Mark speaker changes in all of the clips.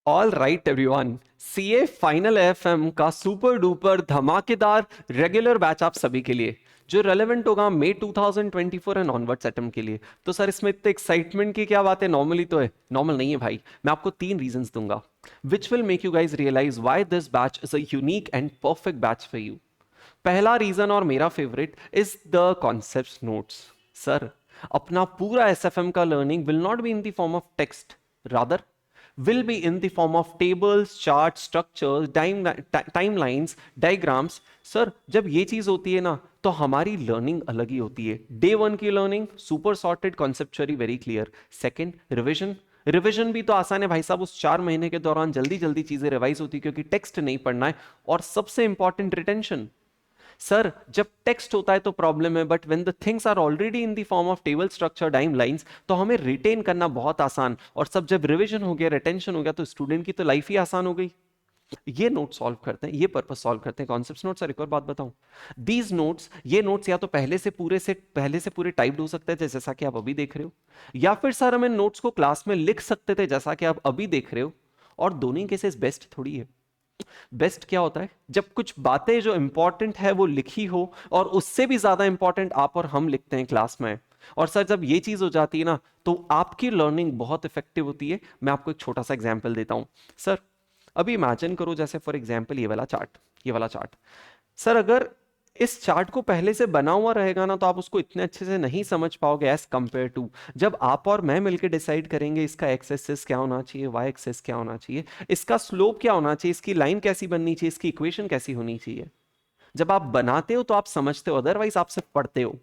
Speaker 1: All right everyone, CA final FM का super duper धमाकेदार regular batch आप सभी के लिए जो रेलेवेंट होगा मई 2024 एंड ऑनवर्ड्स एटम के लिए। तो सर इसमें इतने एक्साइटमेंट की क्या बात है? नॉर्मली तो है, नॉर्मल नहीं है भाई। मैं आपको 3 रीजंस दूंगा which will make you guys realise why this batch is a unique and perfect batch for you. पहला रीजन और मेरा favourite is the concept notes. Sir अपना पूरा एसएफएम का learning will not be in the form of text, rather will be in the form of tables, charts, structures, timelines, diagrams. Sir जब ये चीज होती है ना तो हमारी लर्निंग अलग ही होती है। डे 1 की learning super sorted, conceptually very clear. Second revision, revision भी तो आसान है भाई साहब, उस 4 महीने के दौरान जल्दी जल्दी चीजें रिवाइज होती है क्योंकि टेक्स्ट नहीं पढ़ना है। और सबसे इंपॉर्टेंट रिटेंशन। सर जब टेक्स्ट होता है तो प्रॉब्लम है, but when the things are already in the form of table structure, time lines, तो हमें रिटेन करना बहुत आसान। और सब जब रिवीजन हो गया, रिटेंशन हो गया, तो स्टूडेंट की तो लाइफ ही आसान हो गई। ये नोट सॉल्व करते हैं, ये पर्पस सॉल्व करते हैं कॉन्सेप्ट नोट्स। सर एक और बात बताऊं, दीज नोट्स, ये नोट्स या तो पहले से पूरे टाइप्ड हो सकते थे जैसा कि आप अभी देख रहे हो, या फिर सर हम इन नोट्स को क्लास में लिख सकते थे जैसा कि आप अभी देख रहे हो। और दोनों केसेस बेस्ट थोड़ी है। बेस्ट क्या होता है? जब कुछ बातें जो इंपॉर्टेंट है वो लिखी हो और उससे भी ज्यादा इंपॉर्टेंट आप और हम लिखते हैं क्लास में। और सर जब ये चीज हो जाती है ना तो आपकी लर्निंग बहुत इफेक्टिव होती है। मैं आपको एक छोटा सा एग्जांपल देता हूं। सर अभी इमेजिन करो, जैसे फॉर एग्जांपल ये वाला चार्ट। सर अगर इस चार्ट को पहले से बना हुआ रहेगा ना तो आप उसको इतने अच्छे से नहीं समझ पाओगे एज कंपेयर टू जब आप और मैं मिलकर डिसाइड करेंगे इसका एक्स एक्सिस क्या होना चाहिए, वाई एक्सिस क्या होना चाहिए, इसका स्लोप क्या होना चाहिए, इसकी लाइन कैसी बननी चाहिए, इसकी इक्वेशन कैसी होनी चाहिए। जब आप बनाते हो तो आप समझते हो, अदरवाइज आप सिर्फ पढ़ते हो।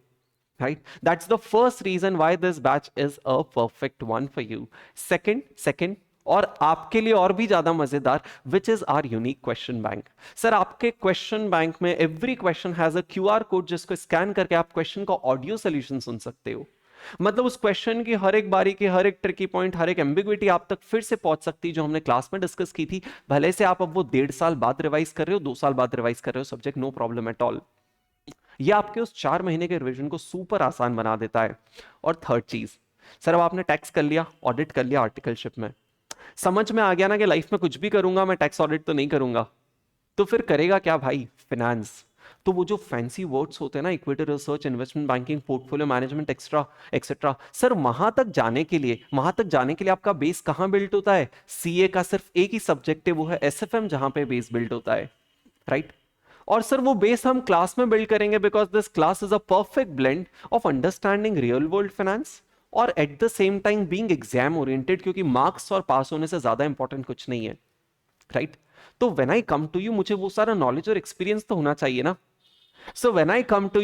Speaker 1: Right, that's the first reason why this batch is a perfect one for you. Second और आपके लिए और भी ज्यादा मजेदार, which is our unique question bank. Sir आपके क्वेश्चन बैंक में every question has a QR code जिसको स्कैन करके आप क्वेश्चन का ऑडियो सोल्यूशन सुन सकते हो। मतलब उस क्वेश्चन की हर एक बारी की हर एक ट्रिकी पॉइंट, हर एक एम्बिग्विटी आप तक फिर से पहुंच सकती है जो हमने क्लास में डिस्कस की थी। भले से आप अब वो 1.5 साल बाद रिवाइज कर रहे हो, 2 साल बाद रिवाइज कर रहे हो, subject no problem at all. ये आपके उस 4 महीने के रिवीजन को सुपर आसान बना देता है। और थर्ड चीज, सर अब आपने टैक्स कर लिया, ऑडिट कर लिया आर्टिकलशिप में, समझ में आ गया ना कि लाइफ में कुछ भी करूंगा मैं टैक्स ऑडिट तो नहीं करूंगा, तो फिर करेगा क्या भाई? फाइनेंस। तो वो जो फैंसी वर्ड्स होते हैं ना, equity research, investment banking, portfolio management, extra etcetera, sir वहां तक जाने के लिए आपका बेस कहां बिल्ड होता है? सीए का सिर्फ एक ही सब्जेक्ट है, वो है एसएफएम, जहां पे बेस बिल्ड होता है। राइट। और सर वो बेस हम क्लास में बिल्ड करेंगे because this class is a perfect blend of understanding real world finance और at the same time being exam oriented, क्योंकि मार्क्स और पास होने से ज्यादा इंपॉर्टेंट कुछ नहीं है। राइट। तो when I come to you, मुझे वो सारा नॉलेज और एक्सपीरियंस तो होना चाहिए ना। So when I come to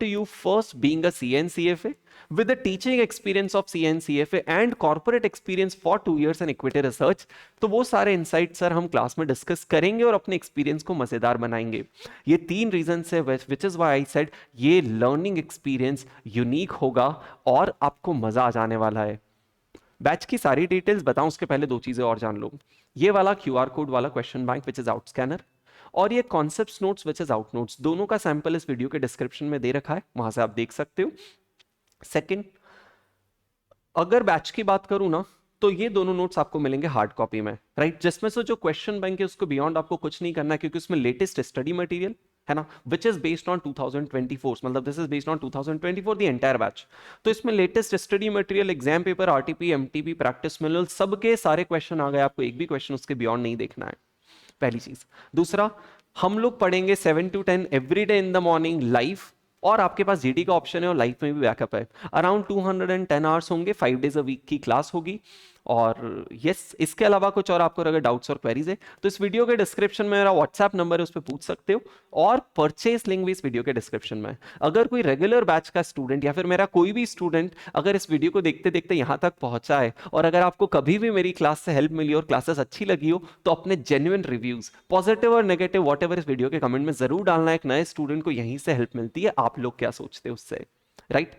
Speaker 1: you first being a CNCFA with the teaching experience of CNCFA and corporate experience for 2 years in equity research। तो वो सारे insights सर हम क्लास में डिस्कस करेंगे और अपने एक्सपीरियंस को मजेदार बनाएंगे। ये 3 रीजन है which is why I said ये लर्निंग एक्सपीरियंस यूनिक होगा और आपको मजा आ जाने वाला है। बैच की सारी डिटेल्स बताऊं उसके पहले 2 चीजें और जान लो। ये वाला क्यूआर कोड वाला question bank which is out scanner, और ये concepts notes which is out notes, दोनों का सैंपल इस वीडियो के डिस्क्रिप्शन में दे रखा है, वहां से आप देख सकते हो। सेकंड, अगर बैच की बात करूं ना तो ये दोनों नोट्स आपको मिलेंगे हार्ड कॉपी में। राइट, जिसमें से जो क्वेश्चन बैंक है उसको बियॉन्ड आपको कुछ नहीं करना है क्योंकि उसमें लेटेस्ट स्टडी मटेरियल है ना, विच इज बेस्ड ऑन 2024, मतलब this is based on 2024 the entire batch. तो इसमें latest study material, exam paper, RTP, MTP, practice manual, सबके सारे क्वेश्चन आ गए, आपको एक भी क्वेश्चन उसके बियॉन्ड नहीं देखना है, पहली चीज। दूसरा, हम लोग पढ़ेंगे 7 to 10 every day in the morning live, और आपके पास जीडी का ऑप्शन है और लाइफ में भी बैकअप है। अराउंड 210 आवर्स होंगे, 5 डेज अ वीक की क्लास होगी। और यस, इसके अलावा कुछ और आपको अगर डाउट्स और क्वेरीज है तो इस वीडियो के डिस्क्रिप्शन में मेरा व्हाट्सएप नंबर है, उस पर पूछ सकते हो। और परचेस लिंक भी इस वीडियो के डिस्क्रिप्शन में। अगर कोई रेगुलर बैच का स्टूडेंट या फिर मेरा कोई भी स्टूडेंट अगर इस वीडियो को देखते देखते यहां तक पहुंचा है और अगर आपको कभी भी मेरी क्लास से हेल्प मिली और क्लासेस अच्छी लगी हो तो अपने जेन्युइन रिव्यूज, पॉजिटिव और नेगेटिव वॉट एवर, इस वीडियो के कमेंट में जरूर डालना। एक नए स्टूडेंट को यहीं से हेल्प मिलती है, आप लोग क्या सोचते हो उससे? राइट।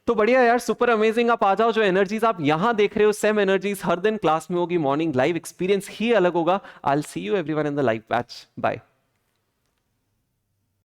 Speaker 1: तो बढ़िया यार, सुपर अमेजिंग। आप आ जाओ, जो एनर्जीज आप यहां देख रहे हो सेम एनर्जीज हर दिन क्लास में होगी, मॉर्निंग लाइव एक्सपीरियंस ही अलग होगा। I will see you everyone in the live batch. Bye.